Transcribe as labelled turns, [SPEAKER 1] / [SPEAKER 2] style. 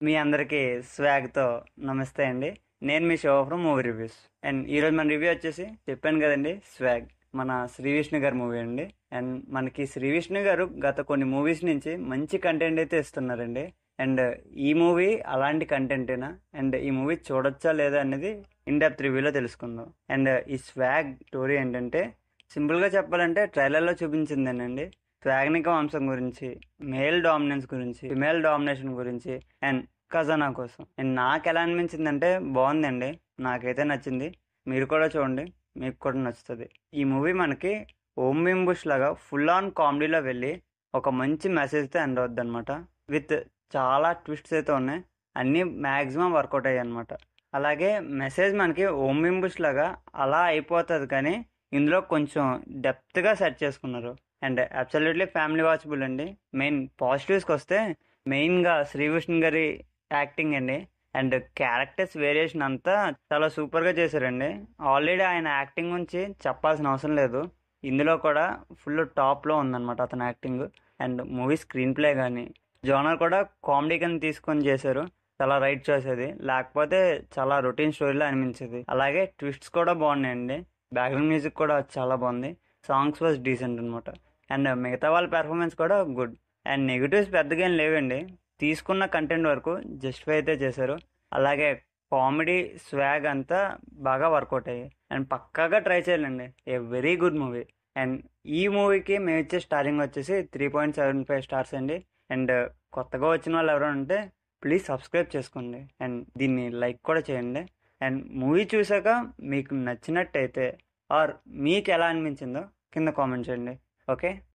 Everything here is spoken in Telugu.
[SPEAKER 1] మీ అందరికీ స్వాగ్‌తో నమస్తే అండి. నేను మీ Shiva from movie reviews. And ఈరోజు మన రివ్యూ వచ్చేసి చెప్పాను కదండీ స్వాగ్. మన శ్రీ విష్ణు గారి మూవీ అండి. అండ్ మనకి శ్రీ విష్ణు గారు గత కొన్ని మూవీస్ నుంచి మంచి కంటెంట్ అయితే ఇస్తున్నారండి. అండ్ ఈ మూవీ అలాంటి కంటెంటేనా? అండ్ ఈ మూవీ చూడొచ్చా లేదా అనేది ఇన్ డెప్త్ రివ్యూలో తెలుసుకుందాం. అండ్ ఈ స్వాగ్ స్టోరీ ఏంటంటే సింపుల్గా చెప్పాలంటే ట్రైలర్లో చూపించిందేనండి. స్వాగ్నిక వంశం గురించి, మేల్ డామినెన్స్ గురించి, ఫిమేల్ డామినేషన్ గురించి అండ్ ఖజానా కోసం. అండ్ నాకు ఎలా అనిపించిందంటే బాగుందండి. నాకైతే నచ్చింది. మీరు కూడా చూడండి, మీకు కూడా నచ్చుతుంది. ఈ మూవీ మనకి ఓం బింబుష్ లాగా ఫుల్ ఆన్ కామెడీలో వెళ్ళి ఒక మంచి మెసేజ్తో ఎండ్ అవుద్ది అనమాట. విత్ చాలా ట్విస్ట్స్ అయితే ఉన్నాయి. అన్నీ మ్యాక్సిమం వర్కౌట్ అయ్యాయి అనమాట. అలాగే మెసేజ్ మనకి ఓం బింబుష్ లాగా అలా అయిపోతుంది, కానీ ఇందులో కొంచెం డెప్త్గా సెట్ చేసుకున్నారు. అండ్ అబ్సల్యూట్లీ ఫ్యామిలీ వాచబుల్ అండి. మెయిన్ పాజిటివ్స్కి వస్తే మెయిన్గా శ్రీవిష్ణు గారి యాక్టింగ్ అండి. అండ్ క్యారెక్టర్స్ వేరియేషన్ అంతా చాలా సూపర్గా చేశారండి. ఆల్రెడీ ఆయన యాక్టింగ్ గురించి చెప్పాల్సిన అవసరం లేదు. ఇందులో కూడా ఫుల్ టాప్లో ఉందన్నమాట అతని acting. And movie screen play కానీ జోనర్ కూడా కామెడీ కింద తీసుకొని చేశారు. చాలా రైట్ చాయిస్ అది. లేకపోతే చాలా రొటీన్ స్టోరీలో అనిపించేది. అలాగే ట్విస్ట్స్ కూడా బాగున్నాయండి. బ్యాక్గ్రౌండ్ మ్యూజిక్ కూడా చాలా బాగుంది. సాంగ్స్ వాజ్ డీసెంట్ అనమాట. అండ్ మిగతా వాళ్ళ పెర్ఫార్మెన్స్ కూడా గుడ్. అండ్ నెగిటివ్స్ పెద్దగా ఏం లేవండి. తీసుకున్న కంటెంట్ వరకు జస్టిఫై అయితే చేశారు. అలాగే కామెడీ స్వాగ్ అంతా బాగా వర్కౌట్ అయ్యాయి. అండ్ పక్కాగా ట్రై చేయాలండి. A very good movie. And ఈ మూవీకి మేము ఇచ్చే స్టారింగ్ వచ్చేసి 3.75 స్టార్స్ అండి. అండ్ కొత్తగా వచ్చిన వాళ్ళు ఎవరైనా ఉంటే ప్లీజ్ సబ్స్క్రైబ్ చేసుకోండి. అండ్ దీన్ని లైక్ కూడా చేయండి. అండ్ మూవీ చూసాక మీకు నచ్చినట్టయితే ఆర్ మీకు ఎలా అనిపించిందో కింద కామెంట్ చేయండి. ఓకే.